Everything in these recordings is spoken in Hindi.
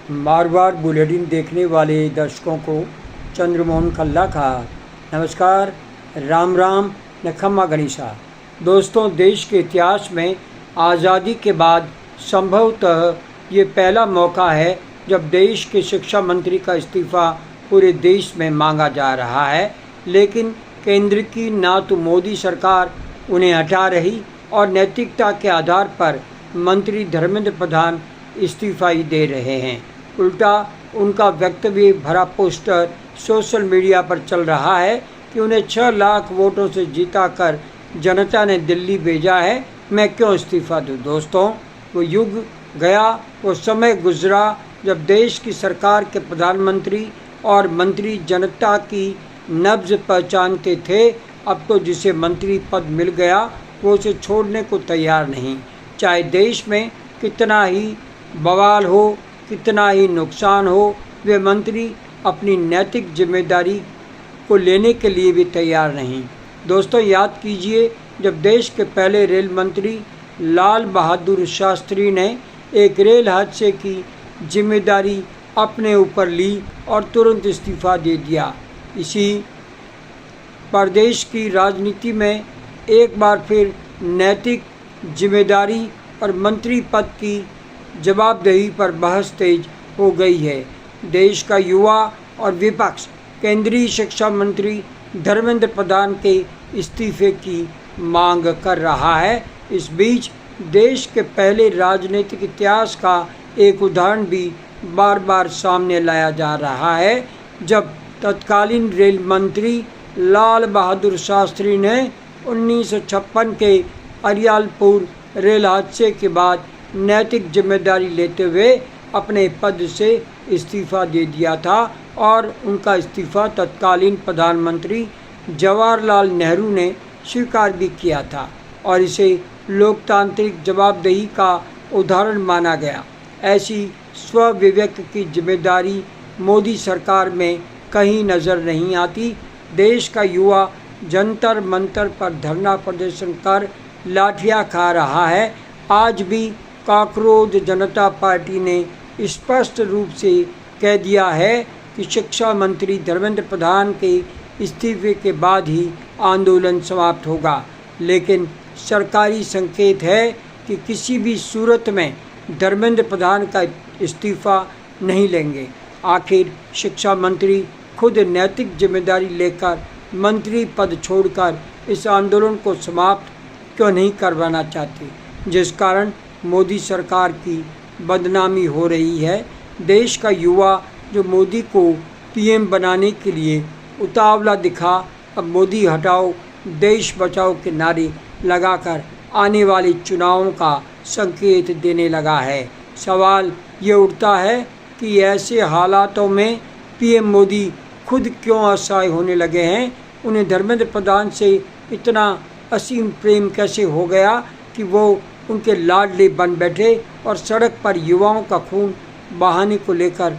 मारवाड़ बुलेटिन देखने वाले दर्शकों को चंद्रमोहन कल्ला का नमस्कार, राम राम, नखम्मा गणिसा। दोस्तों, देश के इतिहास में आज़ादी के बाद संभवतः ये पहला मौका है जब देश के शिक्षा मंत्री का इस्तीफ़ा पूरे देश में मांगा जा रहा है, लेकिन केंद्र की ना तो मोदी सरकार उन्हें हटा रही और नैतिकता के आधार पर मंत्री धर्मेंद्र प्रधान इस्तीफ़ा ही दे रहे हैं। उल्टा उनका वक्तव्य भरा पोस्टर सोशल मीडिया पर चल रहा है कि उन्हें 6 लाख वोटों से जीता कर जनता ने दिल्ली भेजा है, मैं क्यों इस्तीफ़ा दूँ। दोस्तों, वो युग गया, वो समय गुजरा जब देश की सरकार के प्रधानमंत्री और मंत्री जनता की नब्ज पहचानते थे। अब तो जिसे मंत्री पद मिल गया वो उसे छोड़ने को तैयार नहीं। चाहे देश में कितना ही बवाल हो, कितना ही नुकसान हो, वे मंत्री अपनी नैतिक जिम्मेदारी को लेने के लिए भी तैयार नहीं। दोस्तों, याद कीजिए जब देश के पहले रेल मंत्री लाल बहादुर शास्त्री ने एक रेल हादसे की जिम्मेदारी अपने ऊपर ली और तुरंत इस्तीफ़ा दे दिया। इसी प्रदेश की राजनीति में एक बार फिर नैतिक जिम्मेदारी और मंत्री पद की जवाबदेही पर बहस तेज हो गई है। देश का युवा और विपक्ष केंद्रीय शिक्षा मंत्री धर्मेंद्र प्रधान के इस्तीफे की मांग कर रहा है। इस बीच देश के पहले राजनीतिक इतिहास का एक उदाहरण भी बार बार सामने लाया जा रहा है, जब तत्कालीन रेल मंत्री लाल बहादुर शास्त्री ने 1956 के अरियालपुर रेल हादसे के बाद नैतिक जिम्मेदारी लेते हुए अपने पद से इस्तीफ़ा दे दिया था और उनका इस्तीफ़ा तत्कालीन प्रधानमंत्री जवाहरलाल नेहरू ने स्वीकार भी किया था और इसे लोकतांत्रिक जवाबदेही का उदाहरण माना गया। ऐसी स्वविवेक की जिम्मेदारी मोदी सरकार में कहीं नज़र नहीं आती। देश का युवा जंतर मंतर पर धरना प्रदर्शन कर लाठियाँ खा रहा है। आज भी कॉकरोच जनता पार्टी ने स्पष्ट रूप से कह दिया है कि शिक्षा मंत्री धर्मेंद्र प्रधान के इस्तीफे के बाद ही आंदोलन समाप्त होगा, लेकिन सरकारी संकेत है कि किसी भी सूरत में धर्मेंद्र प्रधान का इस्तीफ़ा नहीं लेंगे। आखिर शिक्षा मंत्री खुद नैतिक जिम्मेदारी लेकर मंत्री पद छोड़कर इस आंदोलन को समाप्त क्यों नहीं करवाना चाहते, जिस कारण मोदी सरकार की बदनामी हो रही है। देश का युवा जो मोदी को पीएम बनाने के लिए उतावला दिखा, अब मोदी हटाओ देश बचाओ के नारे लगाकर आने वाले चुनावों का संकेत देने लगा है। सवाल ये उठता है कि ऐसे हालातों में पीएम मोदी खुद क्यों असहाय होने लगे हैं। उन्हें धर्मेंद्र प्रधान से इतना असीम प्रेम कैसे हो गया कि वो उनके लाडले बन बैठे और सड़क पर युवाओं का खून बहाने को लेकर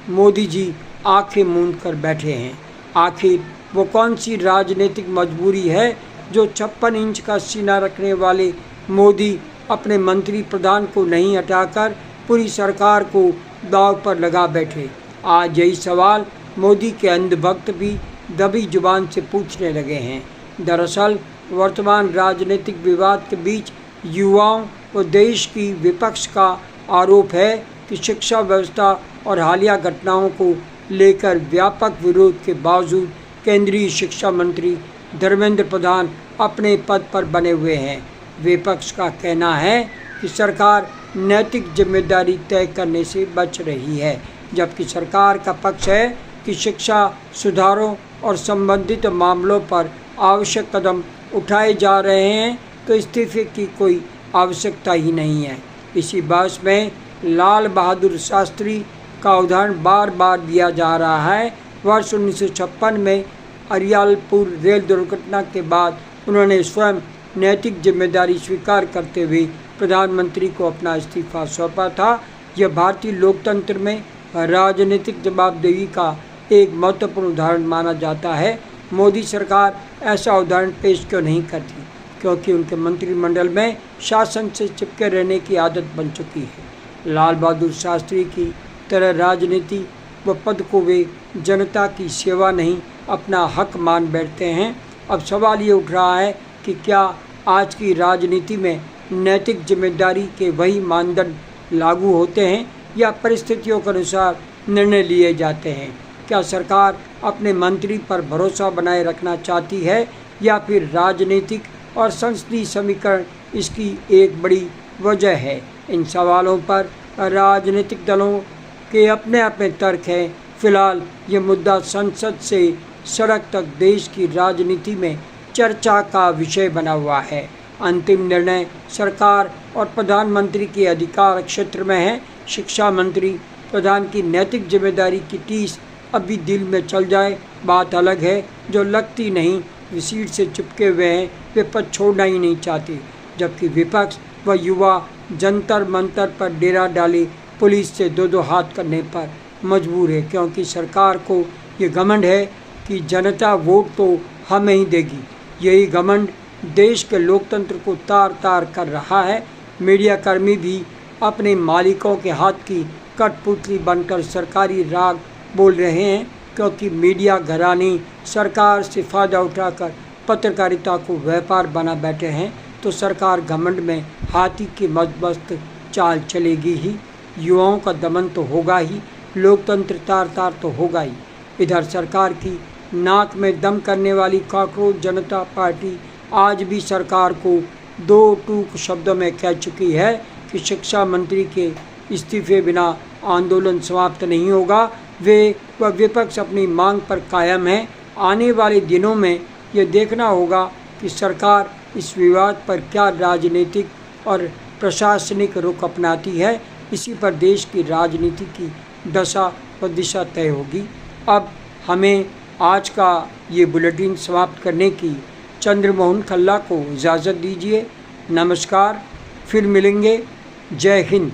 मोदी जी आंखें मूंद कर बैठे हैं। आखिर वो कौन सी राजनीतिक मजबूरी है जो 56 इंच का सीना रखने वाले मोदी अपने मंत्री प्रधान को नहीं हटाकर पूरी सरकार को दांव पर लगा बैठे। आज यही सवाल मोदी के अंधभक्त भी दबी जुबान से पूछने लगे हैं। दरअसल वर्तमान राजनीतिक विवाद के बीच युवाओं व देश की विपक्ष का आरोप है कि शिक्षा व्यवस्था और हालिया घटनाओं को लेकर व्यापक विरोध के बावजूद केंद्रीय शिक्षा मंत्री धर्मेंद्र प्रधान अपने पद पर बने हुए हैं। विपक्ष का कहना है कि सरकार नैतिक जिम्मेदारी तय करने से बच रही है, जबकि सरकार का पक्ष है कि शिक्षा सुधारों और संबंधित मामलों पर आवश्यक कदम उठाए जा रहे हैं, तो इस्तीफे की कोई आवश्यकता ही नहीं है। इसी बहस में लाल बहादुर शास्त्री का उदाहरण बार बार दिया जा रहा है। वर्ष 1956 में अरियालपुर रेल दुर्घटना के बाद उन्होंने स्वयं नैतिक जिम्मेदारी स्वीकार करते हुए प्रधानमंत्री को अपना इस्तीफा सौंपा था। यह भारतीय लोकतंत्र में राजनीतिक जवाबदेही का एक महत्वपूर्ण उदाहरण माना जाता है। मोदी सरकार ऐसा उदाहरण पेश क्यों नहीं करती, क्योंकि उनके मंत्रिमंडल में शासन से चिपके रहने की आदत बन चुकी है। लाल बहादुर शास्त्री की तरह राजनीति व पद को वे जनता की सेवा नहीं अपना हक मान बैठते हैं। अब सवाल ये उठ रहा है कि क्या आज की राजनीति में नैतिक जिम्मेदारी के वही मानदंड लागू होते हैं या परिस्थितियों के अनुसार निर्णय लिए जाते हैं। क्या सरकार अपने मंत्री पर भरोसा बनाए रखना चाहती है या फिर राजनीतिक और संसदीय समीकरण इसकी एक बड़ी वजह है। इन सवालों पर राजनीतिक दलों के अपने अपने तर्क हैं। फिलहाल ये मुद्दा संसद से सड़क तक देश की राजनीति में चर्चा का विषय बना हुआ है। अंतिम निर्णय सरकार और प्रधानमंत्री के अधिकार क्षेत्र में है। शिक्षा मंत्री प्रधान की नैतिक जिम्मेदारी की टीस अब भी दिल में चल जाए बात अलग है। जो लगती नहीं वे सीट से चिपके हुए हैं, वे पद छोड़ना ही नहीं चाहते, जबकि विपक्ष व युवा जंतर मंतर पर डेरा डाले पुलिस से दो दो हाथ करने पर मजबूर है, क्योंकि सरकार को ये घमंड है कि जनता वोट तो हमें ही देगी। यही घमंड देश के लोकतंत्र को तार तार कर रहा है। मीडिया कर्मी भी अपने मालिकों के हाथ की कठपुतली बनकर सरकारी राग बोल रहे हैं, क्योंकि मीडिया घराने सरकार से फ़ायदा उठाकर पत्रकारिता को व्यापार बना बैठे हैं। तो सरकार घमंड में हाथी की मस्त चाल चलेगी ही। युवाओं का दमन तो होगा ही, लोकतंत्र तार तार तो होगा ही। इधर सरकार की नाक में दम करने वाली कॉकरोच जनता पार्टी आज भी सरकार को दो टूक शब्दों में कह चुकी है कि शिक्षा मंत्री के इस्तीफे बिना आंदोलन समाप्त नहीं होगा। वे व विपक्ष अपनी मांग पर कायम है। आने वाले दिनों में ये देखना होगा कि सरकार इस विवाद पर क्या राजनीतिक और प्रशासनिक रुख अपनाती है। इसी पर देश की राजनीति की दशा व दिशा तय होगी। अब हमें आज का ये बुलेटिन समाप्त करने की चंद्रमोहन खल्ला को इजाज़त दीजिए। नमस्कार, फिर मिलेंगे। जय हिंद।